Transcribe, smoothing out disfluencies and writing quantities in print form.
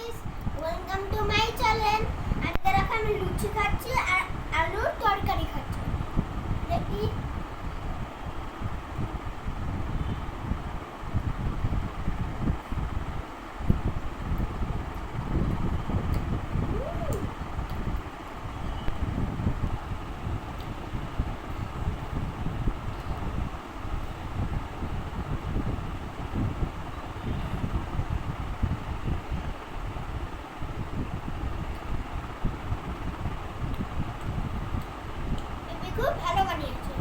Guys, welcome to my channel. আজকে দেখো আমি লুচি খাচ্ছি আর আলুর তরকারি খাচ্ছি। দেখি খুব ভালো বানিয়েছে।